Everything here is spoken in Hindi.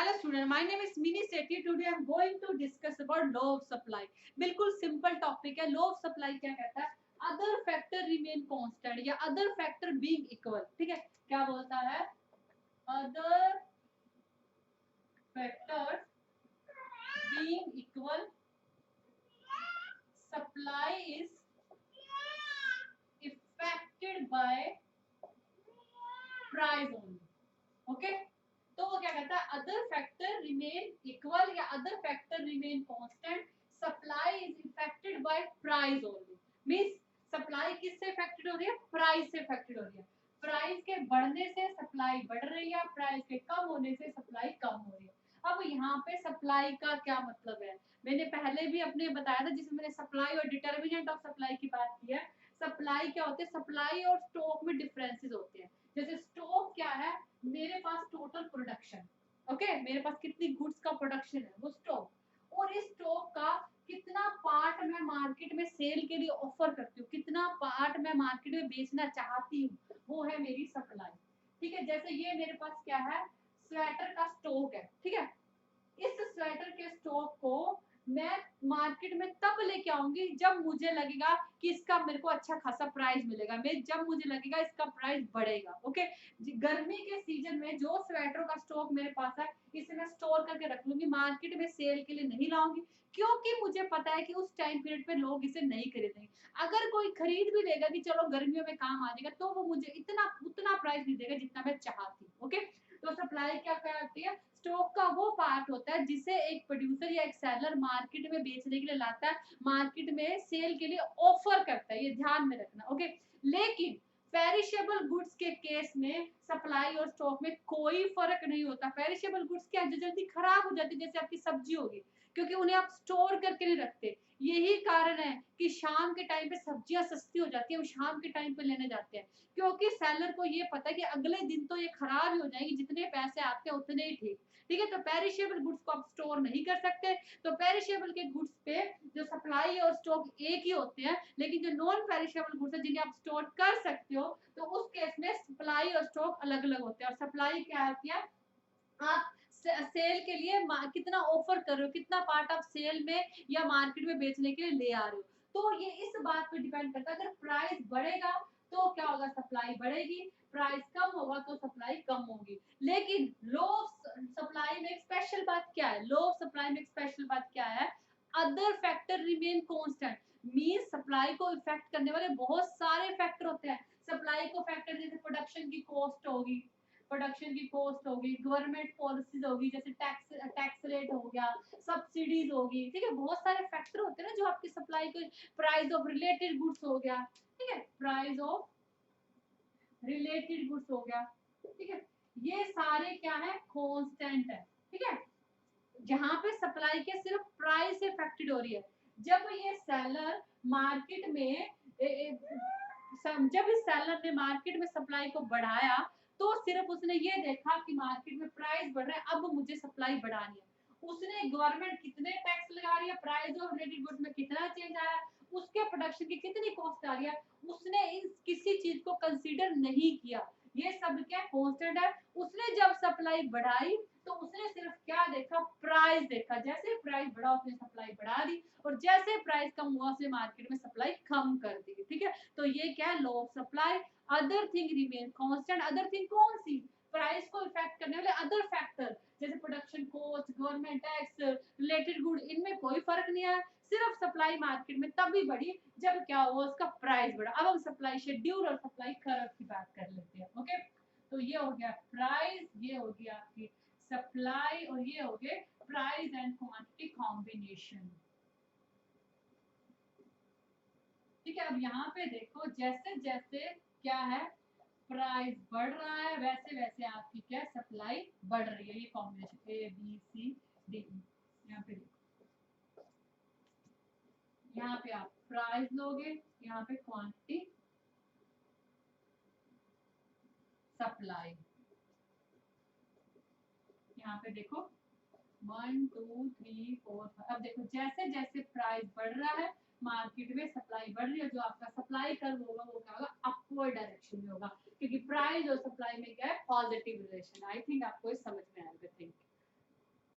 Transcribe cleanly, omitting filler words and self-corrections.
Hello student, my name is Mini Sethi. Today I am going to discuss about law of supply. बिल्कुल सिंपल टॉपिक है. law of supply क्या कहता है? Other factor remain constant या other factor being equal. ठीक है, क्या बोलता है? Other factors being equal, supply is affected by price only. Okay? तो वो क्या कहता है? अदर फैक्टर रिमेन इक्वल या other factor remain constant, supply is affected by price only. Means supply किससे इफेक्टेड हो रही है? प्राइस से इफेक्टेड हो रही है. प्राइस के बढ़ने से सप्लाई बढ़ रही है, प्राइस के कम होने से सप्लाई कम हो रही है. अब यहाँ पे सप्लाई का क्या मतलब है? मैंने पहले भी अपने बताया था जिसमें मैंने सप्लाई और डिटरमिनेंट ऑफ सप्लाई की बात की है. सप्लाई क्या होती है? सप्लाई और स्टॉक में डिफरेंसेस होते हैं. जैसे स्टॉक क्या है? मेरे पास टोटल प्रोडक्शन, ओके, मेरे पास कितनी गुड्स का प्रोडक्शन है वो स्टॉक, और इस स्टॉक का कितना पार्ट मैं मार्केट में सेल के लिए ऑफर करती हूँ, कितना पार्ट मैं मार्केट में बेचना चाहती हूँ, वो है मेरी सप्लाई. ठीक है, जैसे ये मेरे पास क्या है? स्वेटर का स्टॉक है. ठीक है, इस स्वेटर के स्टॉक को मैं मार्केट में तब लेके आऊंगी जब मुझे लगेगा कि इसका मेरे को अच्छा खासा प्राइस मिलेगा, मैं जब मुझे लगेगा इसका प्राइस बढ़ेगा. ओके, गर्मी के सीजन में जो स्वेटर का स्टॉक मेरे पास है इसे मैं स्टोर करके रख लूंगी, मार्केट में सेल के लिए नहीं लाऊंगी, क्योंकि मुझे पता है कि उस टाइम पीरियड पे लोग इसे नहीं खरीदेंगे. अगर कोई खरीद भी लेगा कि चलो गर्मियों में काम आ जाएगा, तो वो मुझे इतना उतना प्राइस नहीं देगा जितना मैं चाहती. ओके, तो सप्लाई क्या करती है? स्टॉक का वो पार्ट होता है जिसे एक प्रोड्यूसर या एक सेलर मार्केट में बेचने के लिए लाता है, मार्केट में सेल के लिए ऑफर करता है. ये ध्यान में रखना. ओके, लेकिन पेरिशेबल गुड्स के केस में सप्लाई और स्टॉक में कोई फर्क नहीं होता. पेरिशेबल गुड्स क्या जो जल्दी खराब हो जाती है, जैसे आपकी सब्जी होगी, क्योंकि उन्हें आप स्टोर करके नहीं रखते. यही कारण है कि शाम के टाइम पे सब्जियां सस्ती हो जाती है, वो शाम के टाइम पे लेने जाते हैं, क्योंकि सेलर को ये पता है कि अगले दिन तो ये खराब ही हो जाएगी, जितने पैसे आते हैं उतने ही ठीक. ठीक है, तो पेरिशेबल गुड्स को आप स्टोर नहीं कर सकते. तो पेरिशेबल के गुड्स पे जो सप्लाई और स्टॉक एक ही होते हैं, लेकिन जो नॉन पेरिशेबल गुड्स है जिन्हें आप स्टोर कर सकते हो, तो उस केस में सप्लाई और स्टॉक अलग अलग होते हैं. और सप्लाई क्या होती है? आप सेल के लिए कितना ऑफर कर रहे हो, कितना पार्ट आप सेल में या मार्केट में बेचने के लिए ले आ रहे हो. तो ये इस बात पे डिपेंड करता है. अगर प्राइस बढ़ेगा तो क्या होगा? सप्लाई बढ़ेगी. प्राइस कम होगा तो सप्लाई कम होगी. लेकिन लो सप्लाई में एक स्पेशल बात क्या है? लो सप्लाई में एक स्पेशल बात क्या है? Other factor remain constant. Means supply को इफेक्ट करने वाले बहुत सारे फैक्टर होते हैं. सप्लाई को फैक्टर जैसे प्रोडक्शन की कॉस्ट होगी, गवर्नमेंट पॉलिसीज होगी, जैसे टैक्स रेट हो गया, सब्सिडीज होगी. ठीक है, बहुत सारे फैक्टर होते हैं ना जो आपकी सप्लाई को. प्राइस ऑफ रिलेटेड गुड्स हो गया. ठीक है, प्राइस ऑफ रिलेटेड गुड्स हो गया. ठीक है, ये सारे क्या है? कांस्टेंट है. ठीक है, जहां पे सप्लाई के सिर्फ प्राइस से इफेक्टेड हो रही है. जब ये सेलर मार्केट में जब इस सेलर ने मार्केट में सप्लाई को बढ़ाया, तो सिर्फ उसने ये देखा कि मार्केट में प्राइस बढ़ रहा है, अब मुझे सप्लाई बढ़ानी है. उसने गवर्नमेंट कितने टैक्स लगा रही है, प्राइस ऑफ रिलेटेड गुड्स में कितना चेंज आया, उसके प्रोडक्शन की कितनी कॉस्ट आ रही है, उसने इन किसी चीज को कंसीडर नहीं किया. ये सब क्या कांस्टेंट है. उसने जब सप्लाई बढ़ाई तो उसने सिर्फ क्या देखा? प्राइस देखा. जैसे प्राइस बढ़ा उसने सप्लाई बढ़ा दी, और जैसे प्राइस कम हुआ उसने मार्केट में सप्लाई कम कर दी. ठीक है, तो ये क्या है? Law of supply. Other thing remain constant. Other thing कौन सी? प्राइस को इफेक्ट करने वाले अदर फैक्टर, जैसे production cost, government tax, related good, इनमें कोई फर्क नहीं आया. सिर्फ सप्लाई मार्केट में तभी बढ़ी जब क्या हुआ? उसका प्राइस बढ़ा. अब हम सप्लाई शेड्यूल और सप्लाई कर्व की बात कर लेते हैं. ओके, तो ये हो गया प्राइस, ये हो गया आपकी सप्लाई, और ये हो गए प्राइस एंड क्वांटिटी कॉम्बिनेशन. ठीक है, अब यहाँ पे देखो जैसे जैसे क्या है? प्राइस बढ़ रहा है, वैसे वैसे आपकी क्या? सप्लाई बढ़ रही है. ये combination A B C D. यहाँ पे देखो, यहाँ पे आप प्राइस लोगे, यहाँ पे क्वांटिटी, सप्लाई. यहाँ पे देखो 1 2 3 4 5. अब देखो जैसे जैसे प्राइस बढ़ रहा है मार्केट में सप्लाई बढ़ रही है, जो आपका सप्लाई कर्व होगा वो क्या होगा? अपवर्ड डायरेक्शन में होगा, क्योंकि प्राइस और सप्लाई में क्या है? Positive relation. आई थिंक आपको समझ में आएगा. Thank you.